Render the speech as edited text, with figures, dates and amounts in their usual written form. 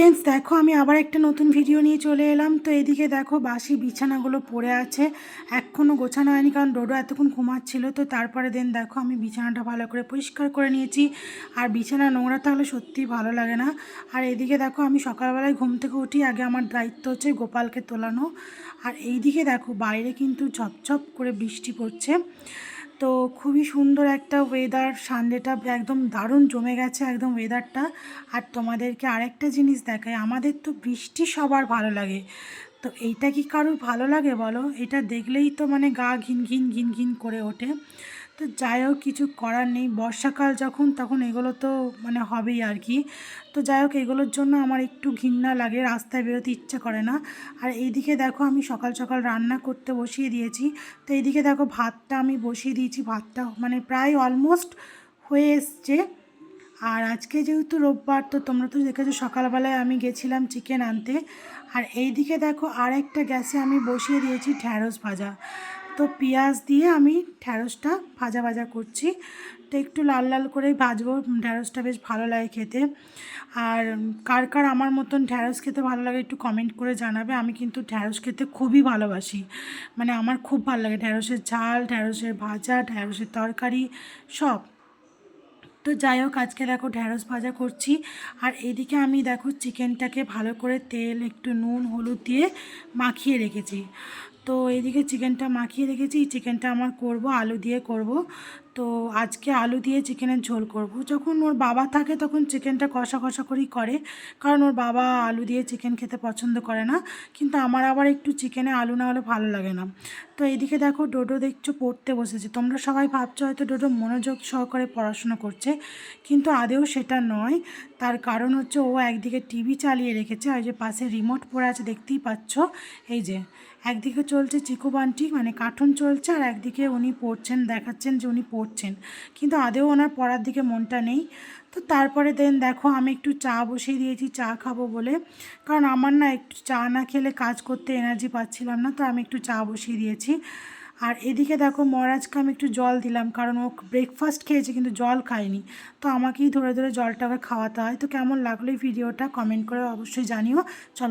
Friends দেখো আমি আবার একটা নতুন ভিডিও নিয়ে চলে এলাম। তো এদিকে দেখো বাসি বিছানাগুলো পড়ে আছে, এখনও গোছানো হয়নি কারণ ডোডো এতক্ষণ ঘুমাচ্ছিল। তো তারপরে দেখো আমি বিছানাটা ভালো করে পরিষ্কার করে নিয়েছি। আর বিছানা নোংরা থাকলে সত্যিই ভালো লাগে না। আর এদিকে দেখো আমি সকালবেলায় ঘুম থেকে উঠি, আগে আমার দায়িত্ব হচ্ছে গোপালকে তোলানো। আর এইদিকে দেখো বাইরে কিন্তু ঝপঝপ করে বৃষ্টি পড়ছে। তো খুবই সুন্দর একটা ওয়েদার, সানডেটা একদম দারুণ জমে গেছে একদম ওয়েদারটা। আর তোমাদেরকে আরেকটা জিনিস দেখাই, আমাদের তো বৃষ্টি সবার ভালো লাগে, তো এইটা কি কারোর ভালো লাগে বলো? এটা দেখলেই তো মানে গা ঘিন ঘিন ঘিন ঘিন করে ওঠে। তো যাই হোক, কিছু করার নেই, বর্ষাকাল যখন তখন এগুলো তো মানে হবেই আর কি। তো যাই হোক, এগুলোর জন্য আমার একটু ঘৃণা লাগে, রাস্তায় বেরোতে ইচ্ছা করে না। আর এইদিকে দেখো আমি সকাল সকাল রান্না করতে বসিয়ে দিয়েছি। তো এইদিকে দেখো ভাতটা আমি বসিয়ে দিয়েছি, ভাতটা মানে প্রায় অলমোস্ট হয়ে এসছে। আর আজকে যেহেতু রোববার, তো তোমরা তো দেখেছো সকালবেলায় আমি গেছিলাম চিকেন আনতে। আর এইদিকে দেখো আর একটা গ্যাসে আমি বসিয়ে দিয়েছি ঢ্যাঁড়স ভাজা। তো পেঁয়াজ দিয়ে আমি ঢ্যাঁড়সটা ভাজা ভাজা করছি। তো একটু লাল লাল করেই ভাজবো, ঢ্যাঁড়সটা বেশ ভালো লাগে খেতে। আর কার কার আমার মতন ঢ্যাঁড়স খেতে ভালো লাগে একটু কমেন্ট করে জানাবে। আমি কিন্তু ঢ্যাঁড়স খেতে খুবই ভালোবাসি, মানে আমার খুব ভালো লাগে ঢ্যাঁড়সের ঝাল, ঢ্যাঁড়সের ভাজা, ঢ্যাঁড়সের তরকারি সব। তো যাই হোক, আজকে দেখো ঢ্যাঁড়স ভাজা করছি। আর এদিকে আমি দেখো চিকেনটাকে ভালো করে তেল একটু নুন হলুদ দিয়ে মাখিয়ে রেখেছি। তো এদিকে চিকেনটা মাখিয়ে রেখেছি, চিকেনটা আমার করব আলু দিয়ে করব। তো আজকে আলু দিয়ে চিকেনের ঝোল করব। যখন ওর বাবা থাকে তখন চিকেনটা কষা কষা করেই করে, কারণ ওর বাবা আলু দিয়ে চিকেন খেতে পছন্দ করে না। কিন্তু আমার আবার একটু চিকেনে আলু না হলে ভালো লাগে না। তো এইদিকে দেখো ডোডো দেখছো পড়তে বসেছে। তোমরা সবাই ভাবছো হয়তো ডোডো মনোযোগ সহকারে পড়াশোনা করছে, কিন্তু আদেও সেটা নয়। তার কারণ হচ্ছে ও একদিকে টিভি চালিয়ে রেখেছে, আর যে পাশে রিমোট পড়ে আছে দেখতেই পাচ্ছ। এই যে একদিকে চলছে চিকু বান্টি মানে কার্টুন চলছে, আর একদিকে উনি পড়ছেন, দেখাচ্ছেন যে উনি পড়ছেন, কিন্তু আদেও ওনার পড়ার দিকে মনটা নেই। তো তারপরে দেখো আমি একটু চা বসিয়ে দিয়েছি, চা খাবো বলে, কারণ আমার না একটু চা না খেলে কাজ করতে এনার্জি পাচ্ছিলাম না। তো আমি একটু চা বসিয়ে দিয়েছি। আর এদিকে দেখো মহারাজকে আমি একটু জল দিলাম, কারণ ও ব্রেকফাস্ট খেয়েছে কিন্তু জল খায়নি। তো আমাকেই ধরে ধরে জলটাকে খাওয়াতে হয়। তো কেমন লাগলো এই ভিডিওটা কমেন্ট করে অবশ্যই জানিও। চলো।